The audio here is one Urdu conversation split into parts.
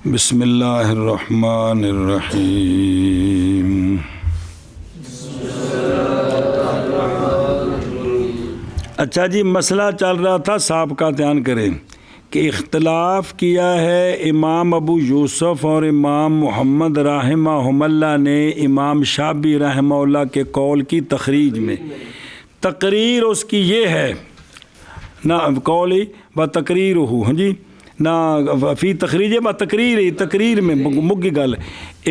بسم اللہ الرحمن الرحیم۔ اچھا جی، مسئلہ چل رہا تھا، سابقہ دھیان کریں کہ اختلاف کیا ہے امام ابو یوسف اور امام محمد رحمہم اللہ نے امام شافعی رحمہ اللہ کے قول کی تخریج میں۔ تقریر اس کی یہ ہے نہ قولی و تقریر ہو، ہاں جی، نہ فی تخریج و تقریر میں مگی گل۔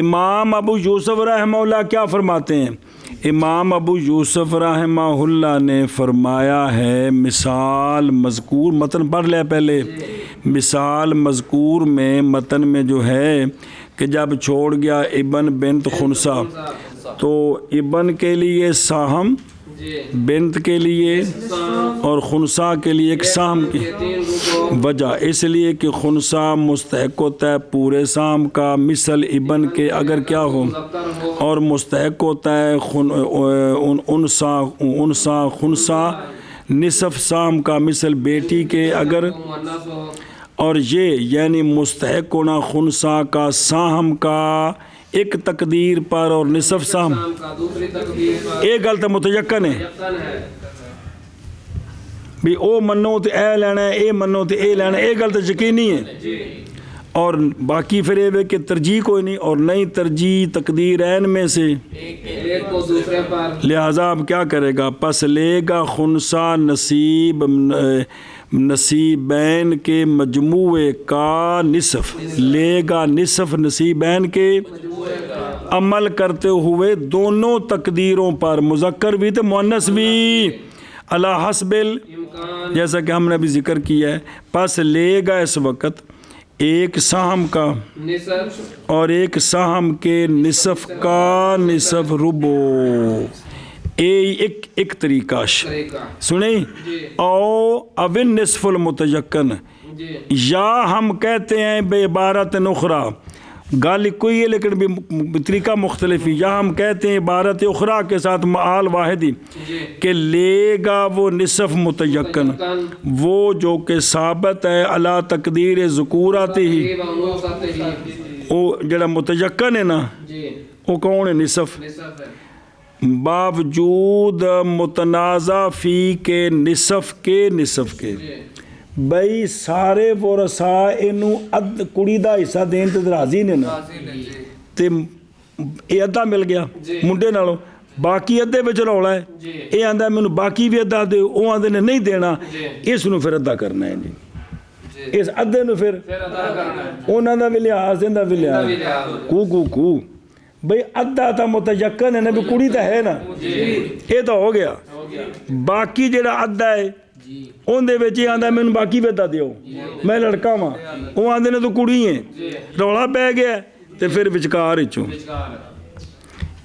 امام ابو یوسف رحمہ اللہ کیا فرماتے ہیں؟ امام ابو یوسف رحمہ اللہ نے فرمایا ہے مثال مذکور، متن پڑھ لیا پہلے، مثال مذکور میں متن میں جو ہے کہ جب چھوڑ گیا ابن بنت خنسا تو ابن کے لیے ساہم، بنت کے لیے اور خنسا کے لیے ایک سام کی وجہ، اس لیے کہ خنسا مستحق ہوتا ہے پورے سام کا مثل ابن کے اگر کیا ہو، اور مستحق ہوتا ہے انسا خنسا نصف سام کا مثل بیٹی کے اگر، اور یہ یعنی مستحق ہونا خنسا کا ساہم کا ایک تقدیر پر اور نصف سام ایک گل تو متیقن ہے بھی او منو تو اے لینا ہے، اے منو تو اے لینا ہے، ایک گل تو یقینی ہے، اور باقی پھر یہ کہ ترجیح کوئی نہیں، اور نئی ترجیح تقدیر عین میں سے لہذا اب کیا کرے گا؟ پس لے گا خنسا نصیبین کے مجموعے کا نصف، لے گا نصف نصیبین کے عمل کرتے ہوئے دونوں تقدیروں پر، مذکر بھی تو مؤنث بھی، علی حسب جیسا کہ ہم نے بھی ذکر کیا ہے۔ پس لے گا اس وقت ایک سہم کا اور ایک سہم کے نصف کا نصف ربو، ایک طریقہ سنیں، او اون نصف المتیقن، یا ہم کہتے ہیں بے عبارت نخرا، گال کوئی ہے لیکن بھی طریقہ مختلف ہی، یا ہم کہتے ہیں عبارت اخرى کے ساتھ معال واحد ہی کہ لے گا وہ نصف متیقن، وہ جو کہ ثابت ہے علی تقدیر ذکورات ہی، وہ جڑا متیقن ہے نا وہ کون ہے؟ نصف، باوجود متنازع فی کے نصف کے بھئی سارے ورثاء انہوں کڑی دا حصہ دین تے راضی نے نا، تے یہ ادھا مل گیا منڈے نالوں، باقی ادھے وچ رولا ہے، یہ آندہ ہے میں باقی بھی ادھا دے، وہ آندے نے نہیں دینا، اس نو پھر ادھا کرنا ہے جی، اس ادھے نو پھر انہاں دا بھی لحاظ دیندہ بھی لحاظ کو بھئی ادھا تا متیقن ہے نا، بھی کڑی تا ہے نا، یہ تو ہو گیا، باقی جڑا ادھا ہے ان دے وچ آندا میں باقی ودا دیو، میں لڑکا ہاں، وہ آندے نے تو کڑی ہیں، رولا پہ گیا تے پھر وچکار وچوں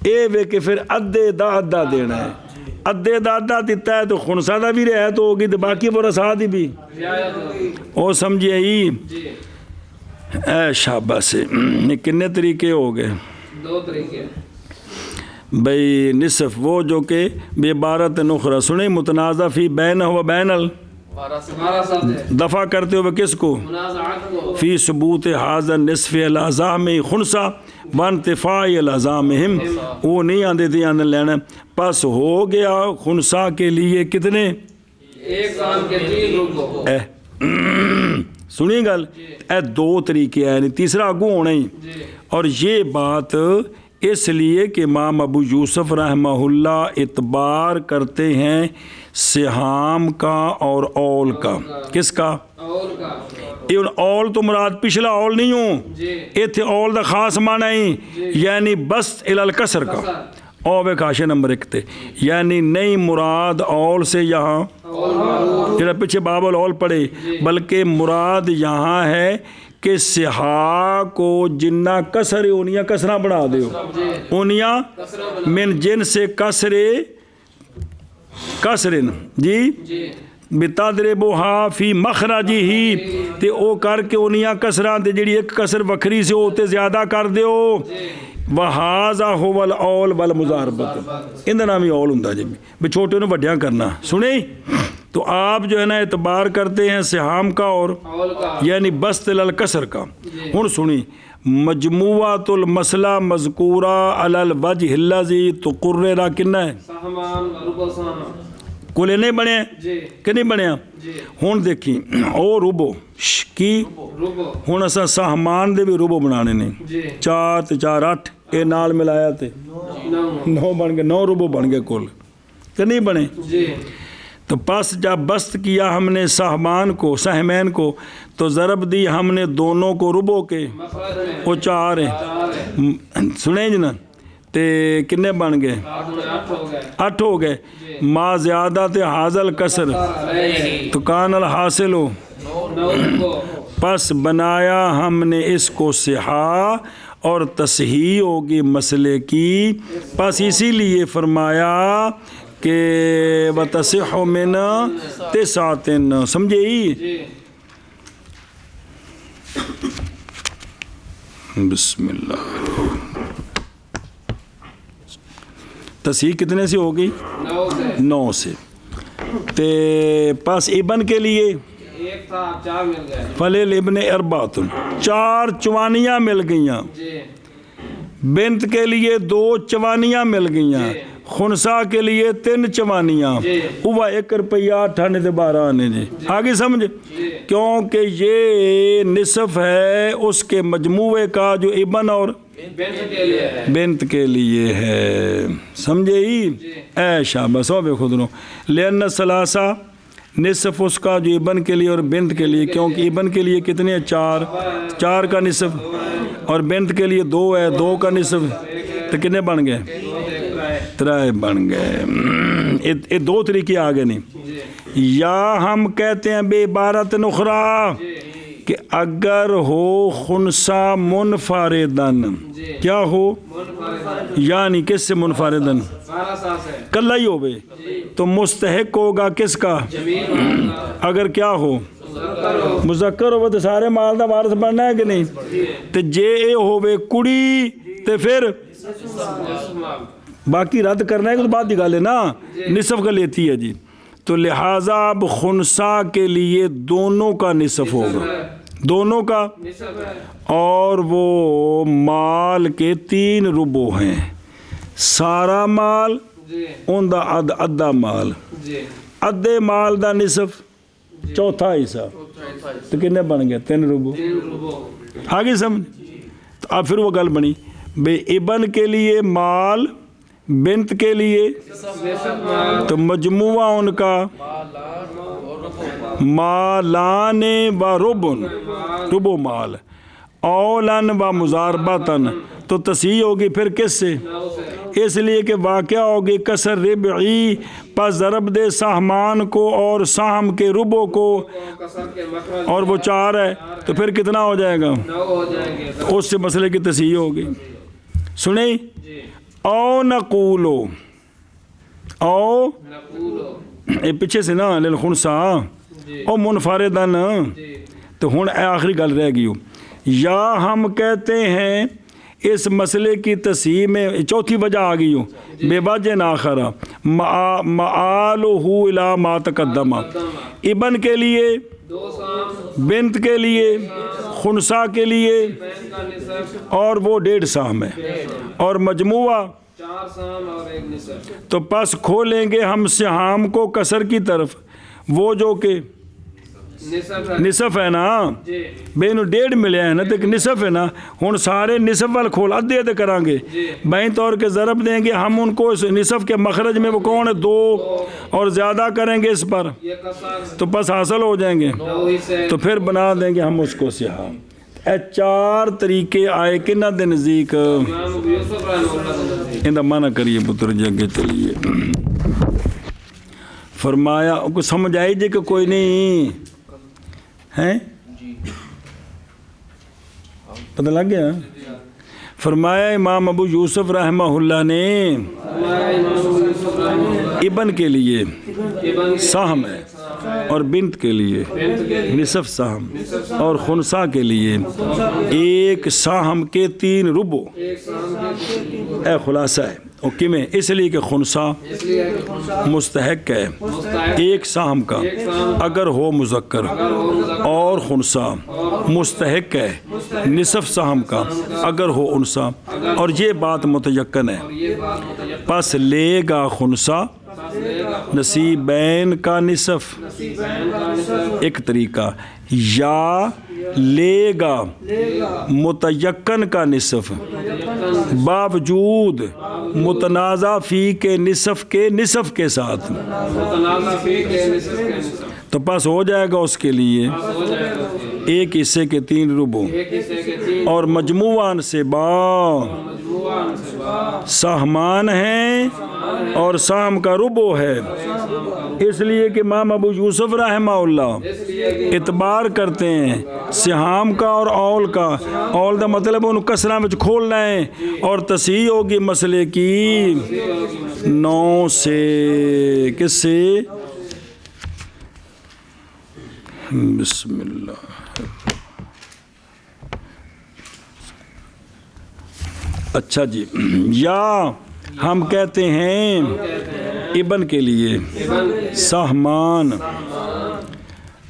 اے وے کہ پھر ادھے دا ادھا دینا ہے، ادھے دا ادھا دیتا ہے تو خنسا دا بھی رعایت ہوگی تو باقی ورثاء دی بھی، او سمجھے ہی اے شاباش سے کتنے طریقے ہو گئے؟ دو طریقے بھئی نصف وہ جو کہ بے عبارت نخرا، سنیں متنازع فی بین و بین دفع کرتے ہوئے کس کو؟ فی ثبوت حاضر نصف الازام خنسا وانتفاع الازامہم، وہ نہیں آندے تھے آنے لینا، پس ہو گیا خنسا کے لیے کتنے؟ ایک سال کے 3 رکو، سنیں گل، اے دو طریقے ہیں، تیسرا آگو ہونا ہی، اور یہ بات اس لیے کہ امام ابو یوسف رحمہ اللہ اعتبار کرتے ہیں سہام کا اور اول کا، کس کا؟ اول تو مراد پچھلا اول نہیں ہوں، ایتھے اول دا خاص معنی ہی یعنی بسط الی الکسر کا، اوے کاشے نمبر 1 تے، یعنی نہیں مراد اول سے یہاں جڑا پیچھے باب الاول پڑھے، بلکہ مراد یہاں ہے کہ سہا کو جنہ کسر اونیاں کسرہ بڑھا دیو، اونیاں من جن سے کسرن جی بتادربوہا فی مخرجی ہی، تے او کر کے اونیاں کسران تے جڑی ایک کسر وکری سے ہوتے زیادہ کر دیو، وَهَذَا هُوَ الْأَوْلُ وَالْمُزَارَبَةُ، اندھا نامی اول ہندہ جی بھی چھوٹے انہوں وڈیاں کرنا، سنیں تو آپ جو ہے نا اعتبار کرتے ہیں سہام کا اور اول کا یعنی بسط الکسر کا. ہن سنی مجموعۃ المسئلہ مذکورہ علی الوجہ الذی تقرر کنا ہے سہمان ربو سہم کولے نہیں بنیا جی کہ نہیں بنیا. جی ہن دیکھی او ربو کی ربو ہن اساں سہمان دے بھی ربو بنانے نے جی 4 تے 4 8 اے نال ملایا تے نو 9 بن گئے 9 ربو بن گئے کل کہ نہیں بنے. جی تو پس جب بست کیا ہم نے سہمان کو سہمین کو تو ضرب دی ہم نے دونوں کو ربو کے مخرج میں وہ 4 ہیں 4 ہے سنے جی نا تے کنے بن گئے 8 ہو گئے 8 ہو گئے. ما زیادہ تے حاصل کسر نہیں تو کان الحاصل ہو نو ربو پس بنایا ہم نے اس کو صحا اور تصحیح ہوگی مسئلے کی. پس اسی لیے فرمایا کہ وتصح من تسعۃ سمجھے ہی. جی بسم اللہ تصحیح کتنے سے ہوگی 9 سے 9 سے. تے پس ابن کے لیے ایک تھا 4 مل گئے فلیل ابن اربعۃ 4 چوانیاں مل گئیاں. جی بنت کے لیے 2 چوانیاں مل گئیاں. خنسا کے لیے 3 چوانیاں. جی ہوا 1 روپیہ 8 تے 12 آنے جی آگے سمجھ کیونکہ یہ نصف ہے اس کے مجموعے کا جو ابن اور بنت کے لیے ہے بنت کے لیے ہے. سمجھے ہی اے شاباش ہو بے خود نو لین ثلاثہ نصف اس کا جو ابن کے لیے اور بنت کے لیے کیونکہ ابن کے لیے کتنے 4 کا نصف اور بنت کے لیے 2 ہے 2 کا نصف تو کتنے بن گئے 3 بن گئے. یہ 2 طریقے آگے نہیں. یا ہم کہتے ہیں بے عبارت نخرى کہ اگر ہو خنسا منفردن کیا ہو یعنی کس سے منفردن 12 سال سے کلا ہی ہوئے تو مستحق ہوگا کس کا اگر کیا ہو مذکر ہوئے تو سارے مال دا وارث بننا ہے کہ نہیں. تو جے اے ہوئے کڑی تو پھر باقی رد کرنا ہے کہ تو بات دی گل ہے نا نصف کا لیتی ہے جی. تو لہٰذا اب خنسا کے لیے دونوں کا نصف ہوگا دونوں کا نصف ہے اور وہ مال کے 3 ربو ہیں. سارا مال جی ان دا ادھا مال جی ادھے مال دا نصف چوتھا حصہ تو کنے بن گئے 3 ربو 3 ربو آگے سمجھ. تو اب پھر وہ گل بنی بے ابن کے لیے مال بنت کے لیے تو مجموعہ ان کا مالان و ربن ربو مال اولن و مضاربتن تو تصحیح ہوگی پھر کس سے اس لیے کہ واقعہ ہوگی کسر ربعی پس ضرب دے سہمان کو اور سہم کے ربو کو کسر کے مخرج اور وہ 4 ہے تو پھر کتنا ہو جائے گا 9 ہو جائیں گے اس سے مسئلے کی تصحیح ہوگی. سنیں جی او نقولو او نقولو یہ پیچھے سے نا للخنسا جی او منفردن جی تو ہن آخری گل رہ گئی ہو. یا ہم کہتے ہیں اس مسئلے کی تصحیح میں چوتھی وجہ آ گئی ہو بے وجہ آخرہ معالہ الی ما تقدم ابن کے لیے 2 سام بنت کے لیے خنسا کے لیے بین کا نصف اور وہ 1.5 سام ہے اور مجموعہ 4 سام اور 1 نصف تو پس کھولیں گے ہم سہام کو کسر کی طرف وہ جو کہ نصف ہے نصف ہے نا جی بے نو 1.5 ملیا ہے نا تو نصف ہے نا ہن سارے نصف وال کھول ادھے ادھے کریں گے بائیں طور کے ضرب دیں گے ہم ان کو اس نصف کے مخرج میں وہ کون ہے 2 اور زیادہ کریں گے اس پر یہ کسر تو پس حاصل ہو جائیں گے 9 حصے تو پھر بنا دیں گے ہم اس کو سیاہ. اے 4 طریقے آئے کنہ دے نزدیک امام ابو یوسف رحمہ اللہ تعالی ان دا معنی کریے پتر جی اگے چلیے. فرمایا کو سمجھ آئی جی کہ کوئی نہیں ہیں پتہ لگ گیا. فرمایا امام ابو یوسف رحمہ اللہ نے ابن کے لیے سہم ہے اور بنت کے لیے نصف سہم اور خنسا کے لیے 1 سہم کے 3 ربو. اے خلاصہ ہے اوکے میں اس لیے کہ خنسا اس لیے کہ خنسا مستحق ہے مستحق ایک سہم کا اگر ہو مذکر اور خنسا مستحق ہے نصف سہم کا اگر ہو انسا اور یہ بات متیقن ہے اور یہ بات متیقن پس لے گا خنسا لے گا نصیبین کا نصف نصیبین کا نصف ایک طریقہ یا لے گا متیقن کا نصف باوجود متنازع فی کے نصف کے ساتھ متنازع فی کے نصف کے نصف تو پس ہو جائے گا اس کے لیے ہو جائے گا ایک حصے کے 3 ربع ایک حصے کے 3 اور مجموعاً سے مجموعاً سے با سہمان ہیں اور سہم کا ربع ہے اس لیے کہ امام ابو یوسف رحمہ اللہ اس لیے کہ اعتبار کرتے ہیں سہام کا اور اول کا اول دا مطلب ان کسرہ میں کھولنا ہے اور تصحیح ہوگی مسئلے کی 9 سے کس سے بسم اللہ اچھا جی یا ہم کہتے ہیں ابن کے لیے سہمان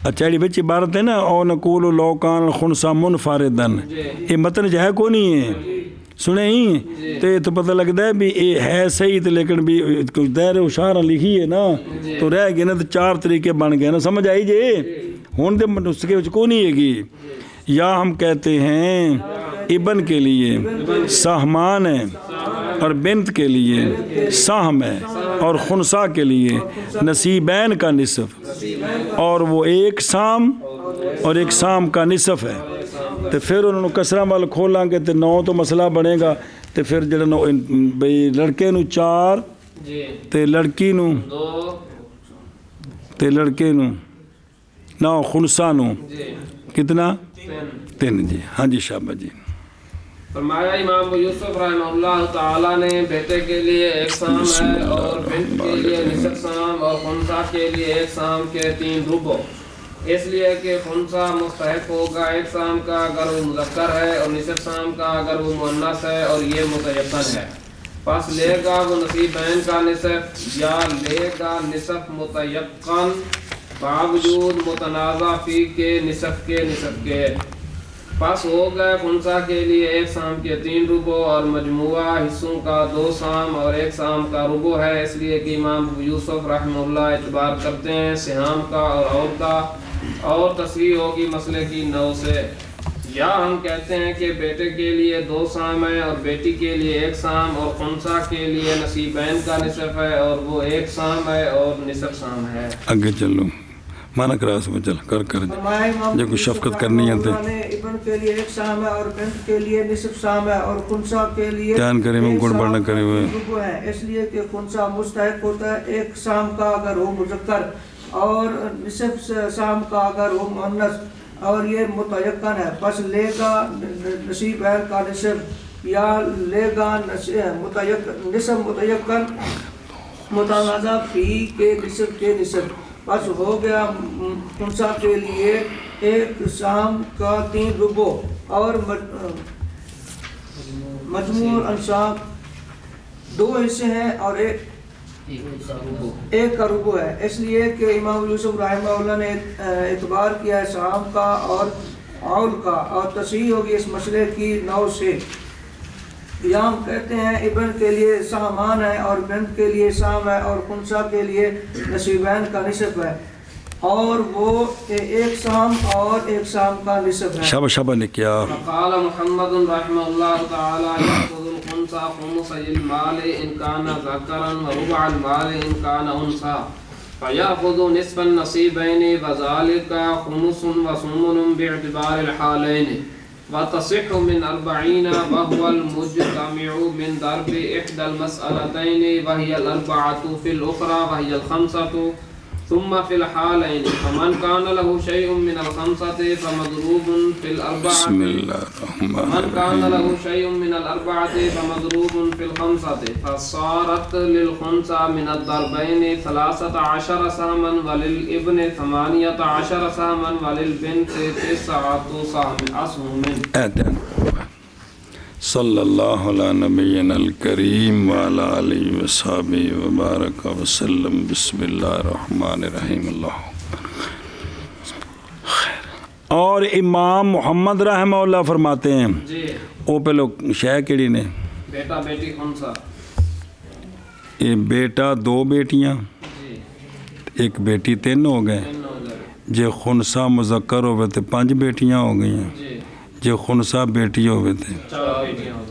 اچھا یہ بچی عبارت ہے نا او نقول لو کان الخنسا منفردن یہ متن جو ہے کو نہیں ہے سنے ہی تو پتہ لگتا ہے بھی یہ ہے صحیح تو لیکن بھی کچھ دیر اشارہ لکھی ہے نا تو رہ گئے نا تو 4 طریقے بن گئے نا سمجھ آئی جی ہوں تو اس کے کو نہیں ہے گی یا ہم کہتے ہیں ابن کے لیے سہمان ہے اور بنت کے لیے سہم ہے اور خنسا کے لیے نصیبین کا نصف اور وہ ایک سام اور ایک سام کا نصف ہے تو پھر انہوں نے کسرہ وال کھولاں گے تو 9 تو مسئلہ بنے گا تو پھر جڑا بھئی لڑکے نو 4 جی تے لڑکی نو 2 تے لڑکے نو 9 خنسا نو جی کتنا 3 3 جی ہاں جی شابہ جی فرمایا امام ابو یوسف رحمہ اللہ تعالیٰ نے بیٹے کے لیے ایک سام ہے اور بنت کے لیے نصف سام اور خنسا کے لیے ایک سام کے 3 ربع اس لیے کہ خنسا مستحق ہوگا ایک سام کا اگر وہ مذکر ہے اور نصف سام کا اگر وہ مؤنث ہے اور یہ متیقن ہے پس لے گا وہ نصیبین کا نصف یا لے گا نصف متیقن باوجود متنازع فی کے نصف کے پس ہو گئے خنسا کے لیے ایک سام کے 3 ربع اور مجموعہ حصوں کا 2 سام اور ایک سام کا ربع ہے اس لیے کہ امام ابو یوسف رحمہ اللہ اعتبار کرتے ہیں سہام کا اور اول کا اور تصحیح ہوگی مسئلے کی 9 سے یا ہم کہتے ہیں کہ بیٹے کے لیے 2 سام ہے اور بیٹی کے لیے 1 سام اور خنسا کے لیے نصیبین کا نصف ہے اور وہ 1 سام ہے اور نصف سام ہے آگے چلو مانا کراس میں چل کر جو کچھ شفقت کرنی ہے تو ابن کے لیے 1 سام ہے اور بنت کے لیے نصف سام ہے اور خنسا کے لیے دھیان کرے میں گڑ بڑھ نہ کرے ہوئے ربع ہے اس لیے کہ خنسا مستحق ہوتا ہے 1 سام کا اگر ہو مذکر اور نصف سام کا اگر ہو مؤنث اور یہ متیقن ہے بس لے گا نصیبین کا نصف یا لے گا نصف متیقن متنازع فی کے نصف بس ہو گیا خنسا کے لیے 1 سام کا 3 ربع اور مجموع انصاف 2 حصے ہیں اور ایک کا ربع ہے اس لیے کہ امام یوسف رحمہ اللہ نے اعتبار کیا ہے سام کا اور اول کا اور تصحیح ہوگی اس مسئلے کی 9 سے یا ہم کہتے ہیں ابن کے لیے سامان ہے اور بنت کے لیے سام ہے اور خنسا کے لیے نصیبین کا نصف ہے اور وہ 1 سام اور 1 سام کا نصف ہے شابہ نے کیا قال محمد رحمہ اللہ تعالی یأخذ الخنسا خمس المال ان كان ذکرا وربع المال ان كان انثى فيأخذ نصف النصيبين وذلك خمس وثمن باعتبار الحالين وتصح من 40 وهو المجتمع من ضرب إحدى المسألتين وهي 4 في الأخرى وهي 5 ثم في الحالين فمن كان له شيء من 5 فمضروب في 4 بسم الله الرحمن ومن كان الرحيم له شيء من 4 فمضروب في 5 فصارت للخنسا من الضربين 13 سهما وللابن 18 سهما وللبنت 9 أسهم صلی اللہ علیہ نبینا الکریم وعلی آلہ وصحبہ وبارک وسلم. بسم اللہ الرحمن الرحیم. اللہ اور امام محمد رحمہ اللہ فرماتے ہیں جی وہ پہلو شے کیڑی نے بیٹا بیٹی خنسا یہ بیٹا دو بیٹیاں جی ایک بیٹی تین ہو گئے تین ہو جائے جے خنسا مذکر ہوئے تو 5 بیٹیاں ہو گئی ہیں جی جے خنسا بیٹی ہوئے تھے 4 بیٹیاں ہو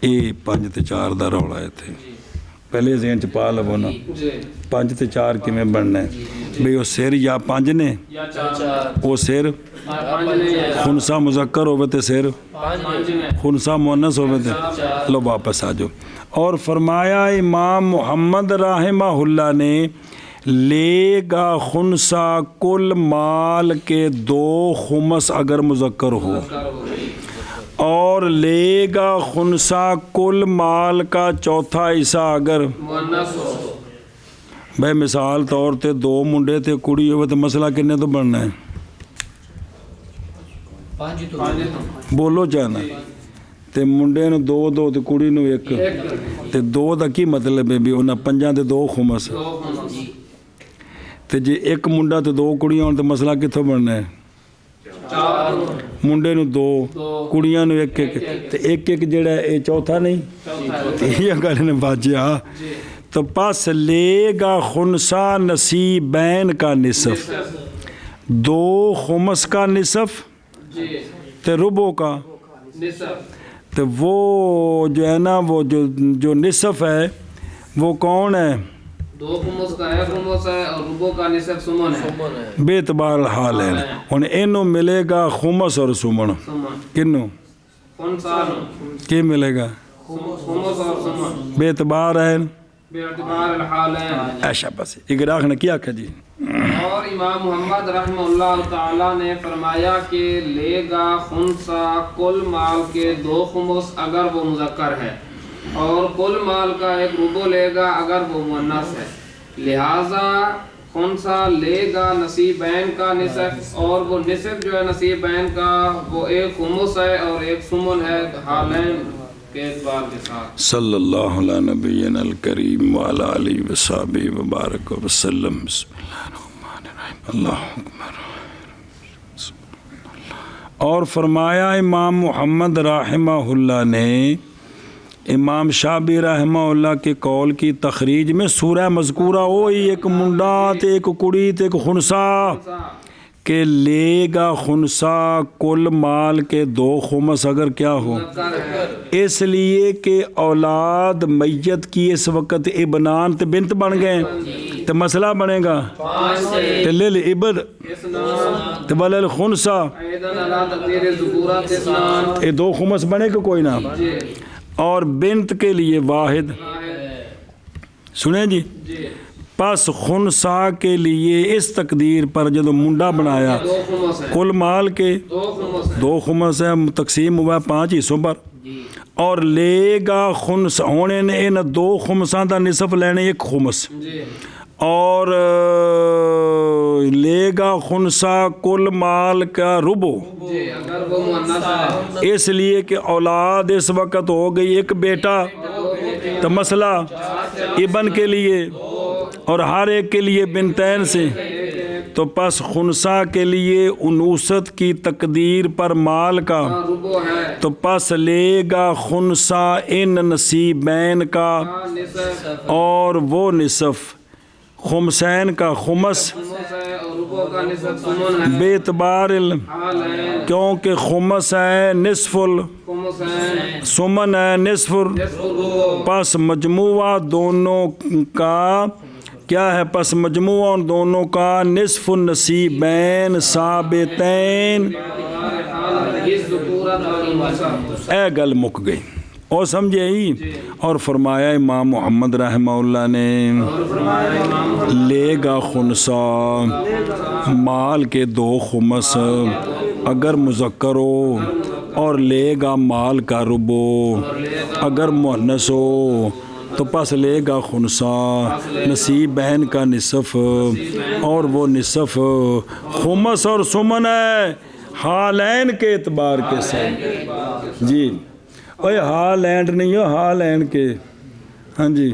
گئی یہ 5 تے 4 دا رولا ہے تھے جی پہلے ذہن چ پا لو نا جی 5 تے 4 کیویں بننا ہے بھئی وہ سر یا 5 نے یا 4 وہ سر 5 نے خنسا مذکر ہوئے تے سر 5 نے خنسا مؤنث ہوئے تھے. لو واپس آ جاؤ. اور فرمایا امام محمد رحمہ اللہ نے لے گا خنسا کل مال کے 2 خمس اگر مذکر ہو اور لے گا خنسا کل مال کا چوتھا حصہ اگر مؤنث ہو. بھائی مثال طور تے 2 منڈے تے کڑی ہوئے تو مسئلہ کنے تو بننا ہے 5 تو بولو چاہنا تے منڈے نو 2 تے کڑی نو 1 تے 2 دا کی مطلب ہے بھی انہاں 5 تے 2 خمس تے جے ایک منڈا تے 2 کڑیاں ہون تے مسئلہ کتھوں بننا ہے 4 منڈے نو 2 کڑیاں نو 1 تے 1 جڑا اے چوتھا نہیں تے یہ گل نے باجیا تو پس لے گا خنسا نصیبین کا نصف 2 خمس کا نصف جی تے ربو کا نصف تو وہ جو ہے نا وہ جو نصف ہے وہ کون ہے 2 خمس کا 1 خمس ہے اور ربو کا نصف سمن ہے بے اعتبار الحال ہے. ہن اینو ملے گا خمس اور سمن سمن کنو خنسا کی ملے گا خمس اور سمن بے اعتبار ہے بے اعتبار الحال ہے. ایشا بس اقراق نے کیا کہ جی اور امام محمد رحمہ اللہ تعالیٰ نے فرمایا کہ لے گا خنسا کل مال کے 2 خمس اگر وہ مذکر ہے اور کل مال کا 1 ربع لے گا اگر وہ مؤنث ہے. لہٰذا خنسا لے گا نصیبین کا نصف اور وہ نصف جو ہے نصیبین کا وہ 1 خمس ہے اور 1 سمن ہے حالین کے اعتبار کے ساتھ. صلی اللہ علیہ نبینا الکریم وعلی آلہ وصحبہ وبارک وسلم. بسم اللہ الرحمن الرحیم. اللہ اکبر. اور فرمایا امام محمد رحمہ اللہ نے امام شابی رحمہ اللہ کے قول کی تخریج میں سورہ مذکورہ ہوئی ایک منڈا تے ایک کڑی تے ایک خنسا کہ لے گا خنسا کل مال کے 2 خمس اگر کیا ہو اس لیے کہ اولاد میت کی اس وقت ابنان تے بنت بن گئے تے مسئلہ بنے گا تے لیل ابن تے ولل خنسا یہ 2 خمس بنے کہ کوئی نہ اور بنت کے لیے واحد سنیں جی پس خنسا کے لیے اس تقدیر پر جب منڈا بنایا کل مال کے 2 خمس ہے تقسیم ہوا 5 حصوں پر اور لے گا خمس ہونے نے ان 2 خمساں دا نصف لینے 1 خمس اور لے گا خنسا کل مال کا ربو اس لیے کہ اولاد اس وقت ہو گئی 1 بیٹا تو مسئلہ ابن کے لیے اور ہر ایک کے لیے بنتین سے تو پس خنسا کے لیے انوثت کی تقدیر پر مال کا تو پس لے گا خنسا ان نصیبین کا اور وہ نصف خمسین کا خمس بے اعتبار کیونکہ خمس ہے نصف سمن ہے نصف پس مجموعہ دونوں کا کیا ہے پس مجموعہ دونوں کا نصف النصیبین ثابتین اے گل مک گئی اور سمجھے ہی اور فرمایا امام محمد رحمہ اللہ نے لے گا خنسا مال کے 2 خمس اگر مذکر ہو اور لے گا مال کا ربو اگر مؤنث ہو تو پس لے گا خنسا نصیب بہن کا نصف اور وہ نصف خمس اور سمن ہے حالین کے اعتبار کے ساتھ جی اوے ہالینڈ نہیں ہو، ہالینڈ کے. ہاں جی.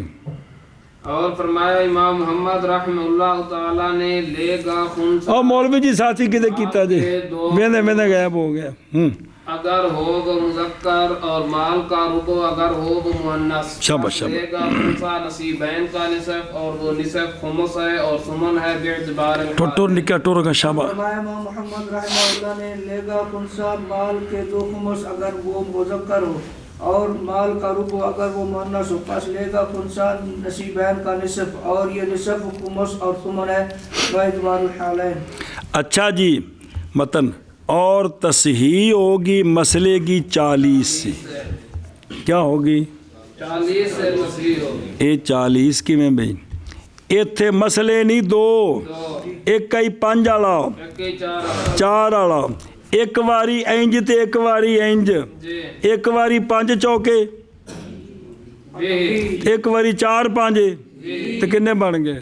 اور فرمایا امام محمد رحمہ اللہ تعالیٰ نے لے گا خنثی اور مولوی جی ساتھی کدے کیتا جی میں غائب ہو گیا. اگر ہو وہ مذکر اور مال کا ربع اگر ہو وہ مؤنث. شاباش لے گا خنثی نصیبین کا نصف اور وہ نصف خمس ہے اور ثمن ہے باعتبار ٹوٹو نکا ٹورو کا شاباش. فرمایا امام محمد رحمہ اللہ نے لے گا خنثی مال کے 2 خمس اگر وہ مذکر ہو اور مال کا ربع اگر وہ مؤنث ہو. پس لے گا خنثی نصیبین کا نصف اور یہ نصف خمس اور ثمن ہے باعتبار الحالین. اچھا جی متن. اور تصحیح ہوگی مسئلے کی 40 سے. کیا ہوگی؟ 40 سے تصحیح ہوگی. اے 40 کی میں بھئی ایتھے مسئلے نہیں 2 ایک کئی 5 والا 4 والا. ایک واری اینج تے ایک واری اینج. ایک واری 5 چوکے ایک واری 4 5 تے کنے بن گئے؟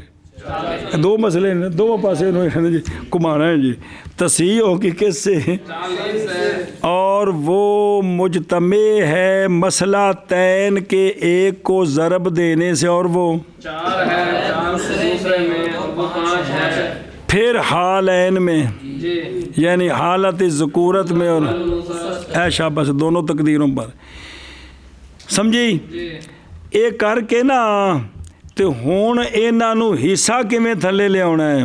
2 مسئلے ہیں 2 پاسے جی کمانا ہے جی. تصحیح ہوگی کس سے؟ اور وہ مجتمع ہے مسئلہ تین کے ایک کو ضرب دینے سے اور وہ 4 ہے 4 سے دوسرے میں اور وہ 5 ہے. پھر حالین میں یعنی حالت ذکورت میں اور اے شاباش دونوں تقدیروں پر. سمجھی؟ اے کر کے نا تے ہون انہاں نو حصہ کیویں تھلے لے آنا ہے.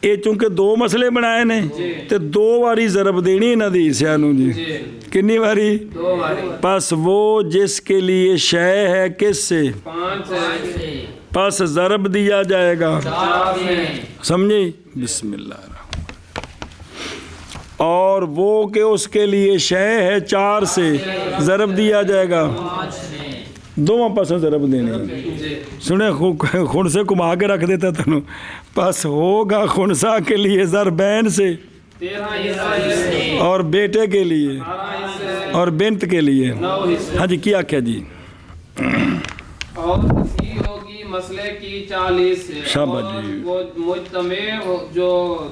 اے چونکہ 2 مسئلے بنائے نے تے 2 واری ضرب دینی انہاں دی حصہ نو جی. کنی واری؟ 2 واری. پس وہ جس کے لیے شے ہے کس سے؟ 5 ہے. پس ضرب دیا جائے گا 4 میں. سمجھی؟ بسم اللہ. اور وہ کہ اس کے لیے شے ہے 4 سے ضرب دیا جائے گا 2 پاسوں ضرب دینے. سنے خون سے کما کے رکھ دیتا تنو. پس ہوگا خنسا کے لیے ضربین سے 13 اور بیٹے کے لیے اور بنت کے لیے. ہاں جی کیا کیا جی. اور تصحیح ہوگی مسئلے کی 40 سے. شاباش اور جی. وہ مجتمع جو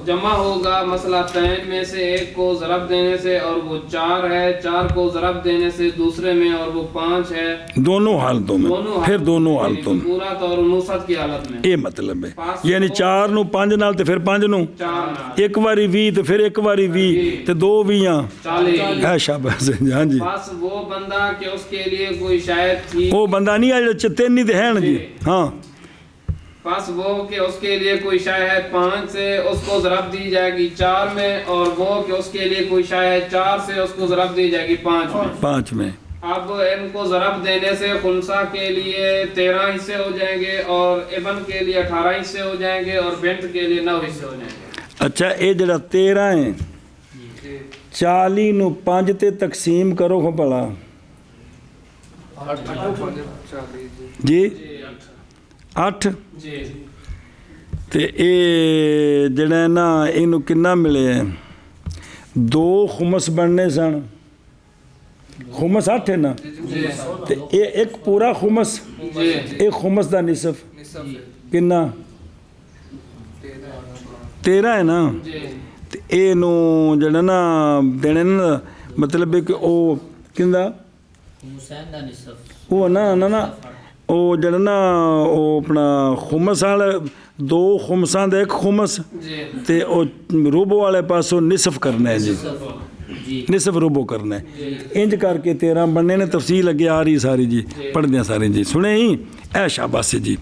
جمع ہوگا مسئلہ تین میں سے ایک کو ضرب دینے سے اور وہ 4 ہے. 4 کو ضرب دینے سے دوسرے میں اور وہ 5 ہے. دونوں حالتوں میں پھر دونوں حالتوں میں پورا طور انوثت کی حالت میں. یہ مطلب ہے یعنی 4 نو 5 نال تے پھر 5 نو 4 ایک واری 20 تے پھر ایک واری 20 تے 2 20 40. ہے. شاباش. ہاں جی. بس وہ بندہ کہ اس کے لیے کوئی شاید تھی وہ بندہ نہیں آ تین نہیں تے ہیں جی. ہاں پس وہ کہ اس کے لیے کوئی شے ہے 5 سے اس کو ضرب دی جائے گی 4 میں اور وہ کہ اس کے لیے کوئی شے ہے 4 سے اس کو ضرب دی جائے گی 5 میں. اب ان کو ضرب دینے سے خنثی کے لیے 13 حصے ہو جائیں گے اور ابن کے لیے 18 حصے ہو جائیں گے اور بنت کے لیے 9 حصے ہو جائیں گے. اچھا اے جڑا 13 ہیں 40 نو 5 تے تقسیم کرو کھو پڑا جی 8 جی. تے اے جڑا نا اینو کنا ملے ہیں 2 خمس بننے سن. خمس 8 ہے نا تے اے ایک پورا خمس ایک خمس دا نصف کنا 13 ہے نا. تے اے نو جڑا نا دینے نا مطلب ہے کہ او کندا وہ نا او جڑا نا او اپنا خمس والے 2 خمساں دے ایک خمس تے او روبو والے پاسوں نصف کرنا ہے جی نصف روبو کرنا ہے. انج کر کے 13 بننے نے تفصیل اگے آ رہی ساری جی پڑھ دیا سارے جی. سنے ہی اے شاباش جی.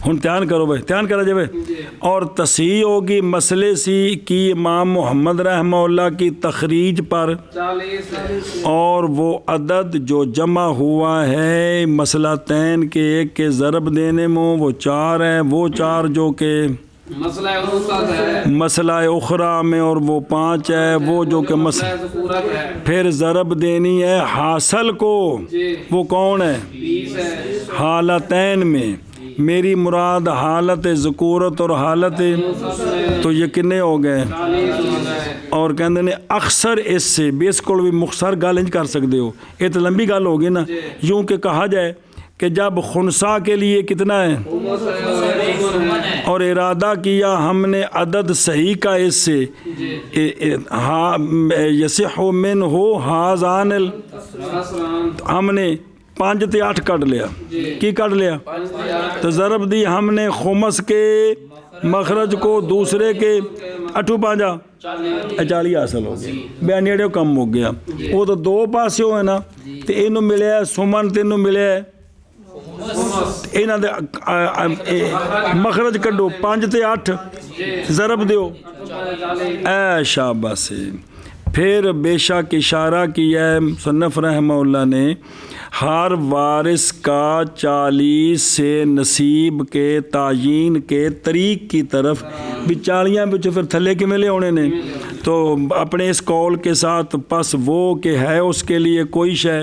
ہن دھیان کرو بھائی دھیان کرا جائے. اور تصحیح ہوگی مسئلے سی کی امام محمد رحمہ اللہ کی تخریج پر 40 اور وہ عدد جو جمع ہوا ہے مسئلہ تین کے ایک کے ضرب دینے میں وہ 4 ہے. وہ 4 جو کہ مسئلہ انوثت ہے مسئلہ اخرى میں اور وہ 5 ہے. وہ جو کہ مسئلہ ذکورت ہے پھر ضرب دینی ہے حاصل کو. وہ کون ہے؟ 20 ہے. حالتین میں میری مراد حالت ذکورت اور حالت تو یہ کنے ہو گئے. اور کہندے نے اکثر اس سے بیس کو بھی مختصر گل انج کر سکتے ہو. یہ تو لمبی گل ہوگی نا. یوں کہ کہا جائے کہ جب خنثی کے لیے کتنا ہے اور ارادہ کیا ہم نے عدد صحیح کا اس سے یصح من ہو ہاذان ہم نے 5 تے 8 کٹ لیا کی کٹ لیا تو ضرب دی ہم نے خمس کے مخرج کو دوسرے کے 8 5 40 حاصل ہو گیا بیانیڑے کم ہو گیا وہ تو 2 پاسے ہوئے نا تو اینو ملیا سمن تینوں ملیا مخرج کڈو 5 تے 8 ضرب دیو اے شاباش پھر بے شک اشارہ کیا ہے مصنف رحمہ اللہ نے ہر وارث کا 40 سے نصیب کے تعیین کے طریق کی طرف بھی 40 بچ پھر تھلے کے ملے ہونے نے تو اپنے اس قول کے ساتھ پس وہ کہ ہے اس کے لیے کوئی شے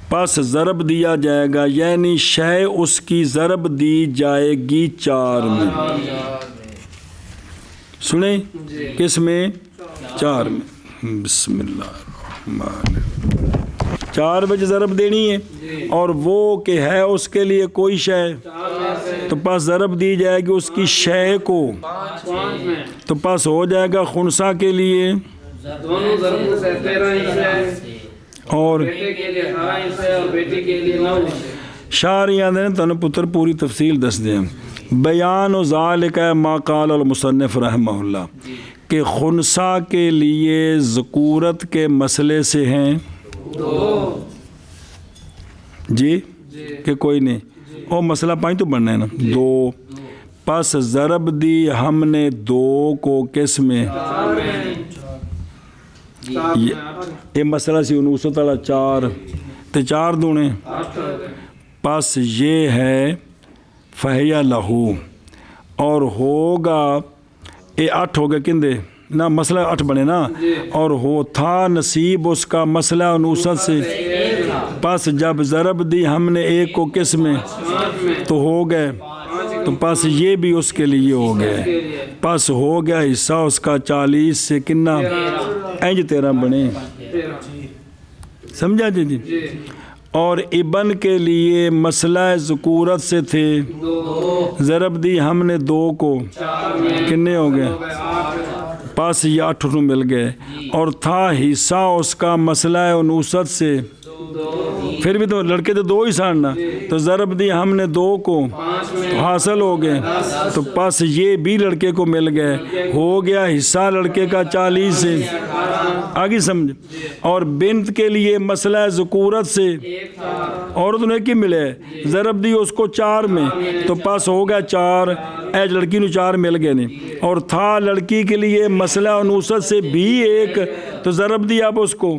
پس ضرب دیا جائے گا یعنی شے اس کی ضرب دی جائے گی 4 میں سنیں کس میں 4 میں بسم اللہ الرحمن الرحیم 4 بجے ضرب دینی ہے اور وہ کہ ہے اس کے لیے کوئی شے تو پس ضرب دی جائے گی اس کی شے کو تو پس ہو جائے گا خنسا کے لیے دونوں ضرب سے 13 اور بیٹے کے لیے 18 اور بیٹی کے لیے 9 شاریاں نے تن پتر پوری تفصیل دس دیں بیان و ذالک ما قال المصنف رحمہ اللہ کہ خنسا کے لیے ذکورت کے مسئلے سے ہیں 2 جی کہ کوئی نہیں اور مسئلہ 5 تو بننا ہے نا 2 پس ضرب دی ہم نے 2 کو کس میں یہ مسئلہ سی انوست والا 4 تے 4 دونے پس یہ ہے فہیا لہو اور ہوگا یہ 8 ہو گئے کندے نا مسئلہ 8 بنے نا اور ہو تھا نصیب اس کا مسئلہ انوست سے پس جب ضرب دی ہم نے 1 کو کس میں تو ہو گئے تو پس یہ بھی اس کے لیے ہو گئے پس ہو گیا حصہ اس کا 40 سے کنا اینج 13 بنے سمجھا جی اور ابن کے لیے مسئلہ ذکورت سے تھے ضرب دی ہم نے 2 کو کنے ہو گئے پس یہ 8 مل گئے اور تھا حصہ اس کا مسئلہ انوست سے پھر بھی تو لڑکے تو 2 ہی ساننا تو ضرب دی ہم نے 2 کو حاصل ہو گئے تو پس یہ بھی لڑکے کو مل گئے ہو گیا حصہ لڑکے کا 40 سے آگے سمجھ اور بنت کے لیے مسئلہ ذکورت سے عورت نے کی ملے ضرب دی اس کو 4 میں تو پس ہو گیا 4 ایج لڑکی نو 4 مل گئے نہیں اور تھا لڑکی کے لیے مسئلہ انوست سے بھی 1 تو ضرب دی اب اس کو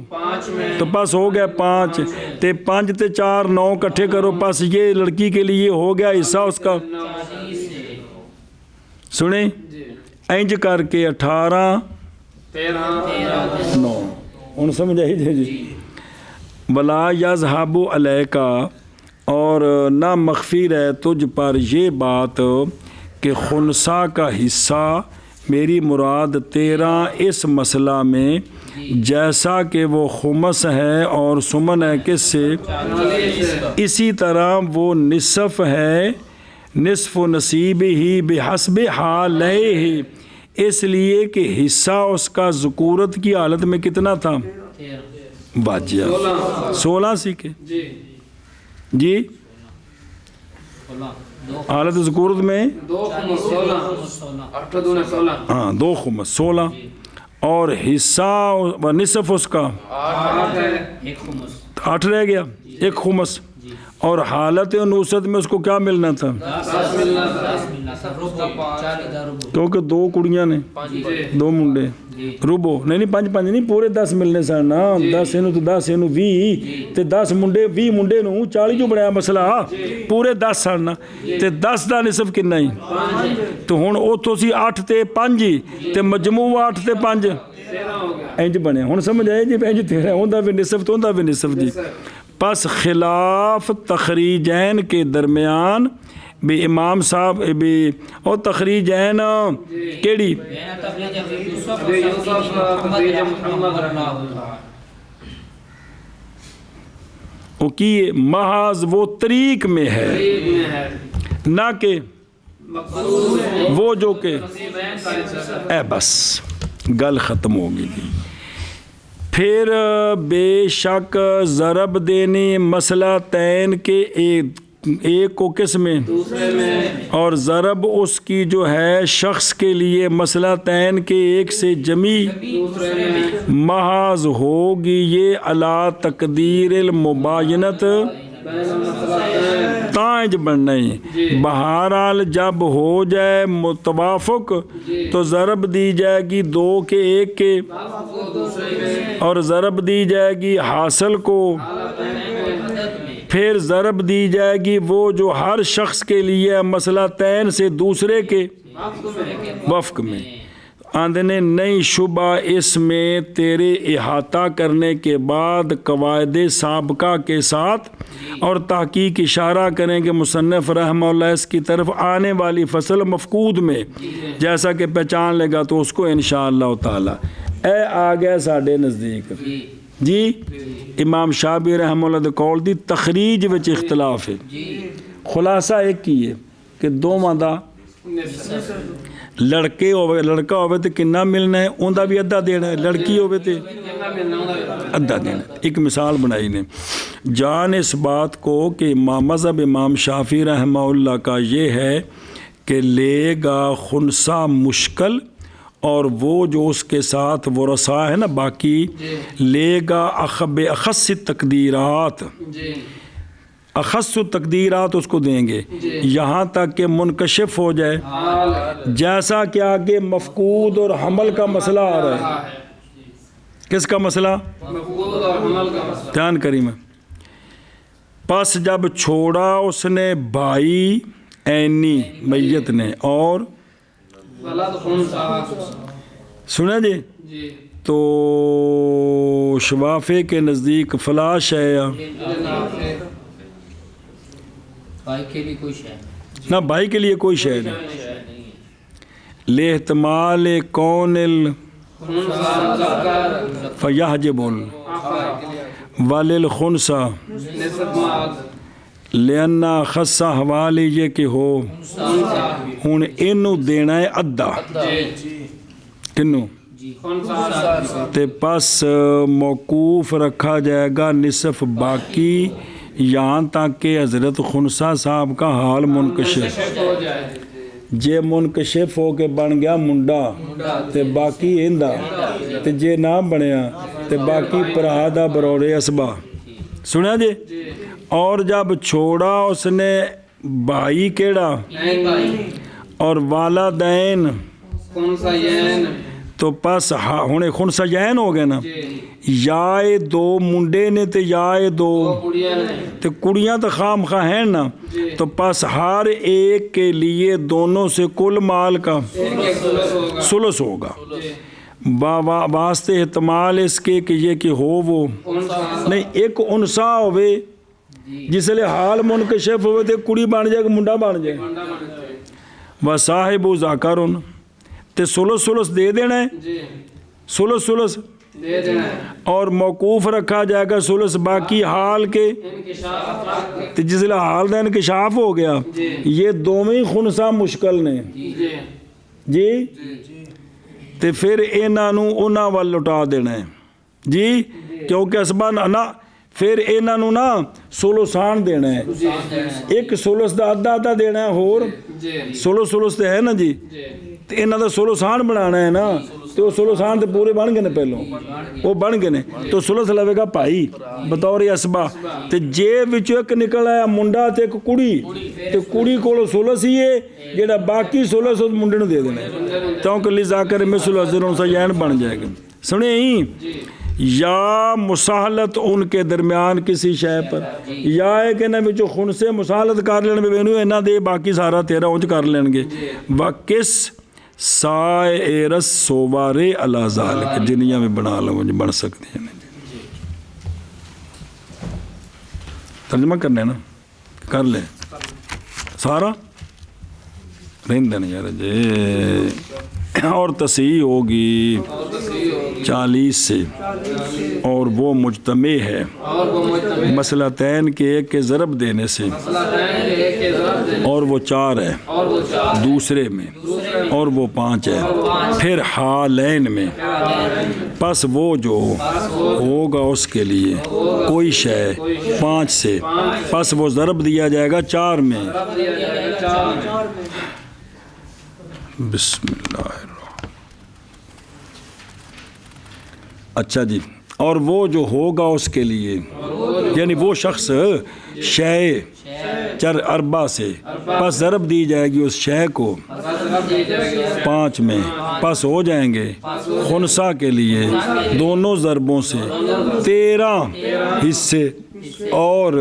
تو پس ہو گیا 5 تے 5 تے 4 9 کٹھے کرو پس یہ لڑکی کے لیے ہو گیا حصہ اس کا سنیں اینج کر کے 18 9 ان سمجھ آئی جی ولا یذہب علیکا اور نہ مخفی رہے تجھ پر یہ بات کہ خنسا کا حصہ میری مراد 13 اس مسئلہ میں جیسا کہ وہ خمس ہے اور سمن ہے کس سے اسی طرح وہ نصف ہے نصف نصیب ہی بحسب حالہ اس لیے کہ حصہ اس کا ذکورت کی حالت میں کتنا تھا باجیا 16 سیکھے جی حالت ذکورت میں 2 خمس 16 ہاں 2 خمس 16 اور حصہ و نصف اس کا 8 رہ گیا 1 خمس اور حالت انوست میں اس کو کیا ملنا تھا کیونکہ 2 کڑیاں نے 2 منڈے روبو نہیں 5 نہیں پورے 10 ملنے سن نا 10 اینو تو 10 اینو 20 تے 10 منڈے 20 منڈے نو 40 جو بنایا مسئلہ پورے 10 سن نا تے 10 دا نصف کنا ہی تو ہن اوتھوں سی 8 تے 5 تے مجموع 8 تے 5 انج بنے ہن سمجھ آئے جی انج 13 ہوندا بھی نصف تو ہوندا بھی نصف جی پس خلاف تخریجین کے درمیان بھی امام صاحب بھی اور تخریجین کیڑی وہ کی محض وہ طریق میں ہے طریق میں ہے نہ کہ مقصود ہے وہ جو کہ نصیبین کا حصہ اے بس گل ختم ہوگی جی. پھر بے شک ضرب دینے مسئلہ تین کے ایک کو کس میں دوسرے میں اور ضرب اس کی جو ہے شخص کے لیے مسئلہ تین کے ایک سے جمی دوسرے میں محض ہوگی یہ علا تقدیر المباینت تانج بننا ہے. بہرحال جب ہو جائے متوافق تو ضرب دی جائے گی دو کے ایک کے دوسرے میں اور ضرب دی جائے گی حاصل کو. پھر ضرب دی جائے گی وہ جو ہر شخص کے لیے مسئلہ تین سے دوسرے کے وفق میں. آندنے نہیں شبہ اس میں تیرے احاطہ کرنے کے بعد قواعد سابقہ کے ساتھ اور تحقیق اشارہ کریں کہ مصنف رحمہ اللہ اس کی طرف آنے والی فصل مفقود میں جیسا کہ پہچان لے گا تو اس کو انشاءاللہ تعالی اے آ گیا ساڈے نزدیک جی. امام شافعی رحمہ اللہ دے قول دی تخریج وچ اختلاف ہے. خلاصہ ایک کی ہے کہ دوواں دا لڑکا ہوئے تو کنا ملنا ہے اوندا بھی ادھا دینا ہے, لڑکی ہوئے تو ادھا دینا. ایک مثال بنائی نے جان اس بات کو کہ مذہب امام شافعی رحمہ اللہ کا یہ ہے کہ لے گا خنثی مشکل اور وہ جو اس کے ساتھ ورثاء ہے نا باقی لے گا اخص تقدیرات اخص تقدیرات اس کو دیں گے یہاں تک کہ منکشف ہو جائے جیسا کہ آگے مفقود اور حمل کا مسئلہ آ رہا ہے. کس کا مسئلہ؟ مفقود اور حمل کا مسئلہ. دھیان کری میں پس جب چھوڑا اس نے بھائی عینی میت نے اور ولد خنثی سنا جی تو شوافے کے نزدیک فلاش ہے یا بھائی کے لیے کوئی شے نہ بھائی کے لیے کوئی شے نہیں. لاحتمال کون فیحجب وللخنثی لأن خصہ حوالے یہ کہ ہو ہن اینو دینا ہے ادھا کنو تے پس موقوف رکھا جائے گا نصف باقی یہاں تک کہ حضرت خنثی صاحب کا حال منکشف جے منکشف ہو کے بن گیا منڈا تے باقی ایندا تے جے نہ بنیا تے باقی پرہا دا برورے اسبا. سنیا جی اور جب چھوڑا اس نے بھائی کیڑا اور والدین تو پس ہونے خنثیین ہو گئے نا یا دو منڈے نے تے یا دو تے کڑیاں تو خام خواہ ہیں نا تو پس ہر ایک کے لیے دونوں سے کل مال کا ثلث ہوگا. واسطے احتمال اس کے کہ یہ کہ ہو وہ نہیں ایک انسا ہوئے جس لئے حال منکشف ہوئے تے کڑی بن جائے کہ منڈا بن جائے وصاحب ذکرن تے ثلث دے دینا ہے ثلث اور موقوف رکھا جائے گا ثلث باقی حال کے تے جس لئے حال دا انکشاف ہو گیا یہ دوویں خنثی مشکل نے جی تے پھر انہاں وال لٹا دینا ہے جی کیونکہ اسبا نہ پھر انہاں نا ثلثان دینا ہے ایک ثلث دا ادھا دینا ہے اور ثلث تے ہے نا جی تے انہاں دا ثلثان بنانا ہے نا تو وہ ثلثان تے پورے بن گئے نے پہلوں وہ بن گئے نے تو ثلث لوے گا بھائی بطور اسبا تے جے وچ ایک نکل آیا منڈا تے ایک کڑی تے کڑی کولو ثلث ہی ہے جیڑا باقی ثلث اس منڈے نو دے دینا ہے کیونکہ لذاکر مثل حظ الانثیین بن جائے گا. سنے ہی یا مساہلت ان کے درمیان کسی شے پر یا ہے کہ انہاں وچوں خنثی مساہلت کر لین میں وینو انہاں دے باقی سارا تیرا اونج کر لین گے وکس سائر سوارے علی ذالک جنیاں میں بنا لو بن سکتے ہیں. ترجمہ کرنے نا کر لیں سارا رہندے نہیں یار جی اور تصحیح ہوگی اور تصحیح ہوگی 40 سے 40 سے اور وہ مجتمع ہے اور وہ مجتمع مسئلتین کے ایک کے ضرب دینے سے مسئلتین کے ایک کے ضرب دینے اور وہ 4 ہے اور وہ 4 دوسرے میں اور وہ 5 ہے پھر حالین میں پس وہ جو ہوگا اس کے لیے کوئی شے 5 سے پس وہ ضرب دیا جائے گا 4 میں ضرب دیا جائے گا 4 میں 4 میں بسم اللہ الرحمن اچھا جی اور وہ جو ہوگا اس کے لیے یعنی وہ شخص شے چر اربع سے پس ضرب دی جائے گی اس شے کو ضرب دی جائے گی 5 میں پس ہو جائیں گے خنسا کے لیے دونوں ضربوں سے 13 حصے اور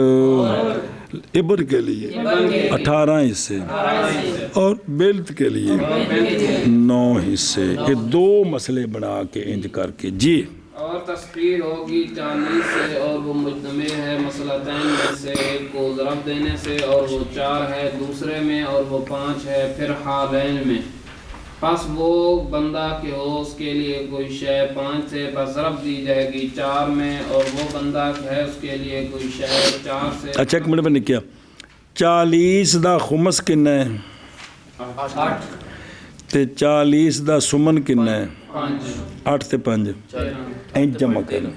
ابر کے لیے 18 حصے اور بیلت کے لیے 9 حصے یہ 2 مسئلے بنا کے انج کر کے جی اور تصحیح ہوگی 40 سے اور وہ مجتمع ہے مسئلتین میں سے ایک کو ضرب دینے سے اور وہ 4 ہے دوسرے میں اور وہ 5 ہے پھر حالین میں پس وہ بندہ کے ہو اس کے لیے کوئی شے 5 سے پس ضرب دی جائے گی 4 میں اور وہ بندہ ہے اس کے لیے کوئی شے 4 سے اچھا ایک منٹ میں نے کیا 40 دا خمس کنا ہے 8 تے 40 دا سمن کنا ہے 5 8 تے 5 این جمع کرنا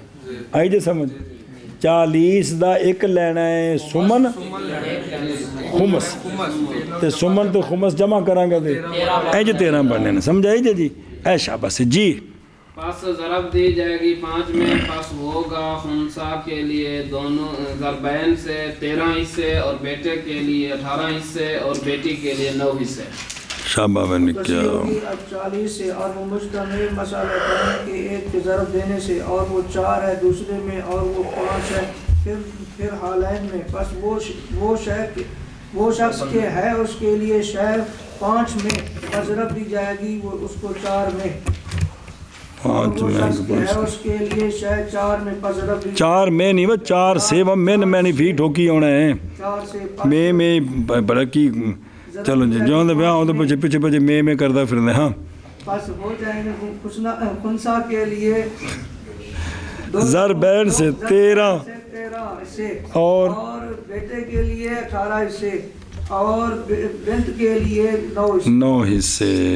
آئی جے سمجھ 40 دا ایک لینا ہے سمن خمس تے سمن تو خمس جمع کرانگا دے این جے 13 بننے نا سمجھ آئی جے جی اے شابہ سے جی پس ضرب دی جائے گی 5 میں پس ہوگا خنسا کے لیے دونوں ضربین سے 13 حصے اور بیٹے کے لیے 18 حصے اور بیٹی کے لیے 9 حصے شابہ میں نے تصحیح کیا ہوگی اب 40 سے اور وہ مجتمع مسئلتین کے ایک کے ضرب دینے سے اور وہ 4 ہے دوسرے میں اور وہ 5 ہے پھر حالین میں پس وہ شخص کے ہے اس کے لیے شے 5 میں پس ضرب دی جائے گی وہ اس کو 4 میں 5 وہ میں شخص کے ہے اس کے لیے شے 4 میں پس ضرب دی 4 میں نہیں وہ 4 سے وہ میں فیٹ ہو کی ہونا ہے 4 سے میں بڑکی چلو جی جو اندر بیاں ہوتا پیچھے میں کردہ پھر دے ہاں پس ہو جائیں گے خنسا کے لیے ضربین سے 13 حصے اور بیٹے کے لیے 18 حصے اور بنت کے لیے 9 حصے 9 حصے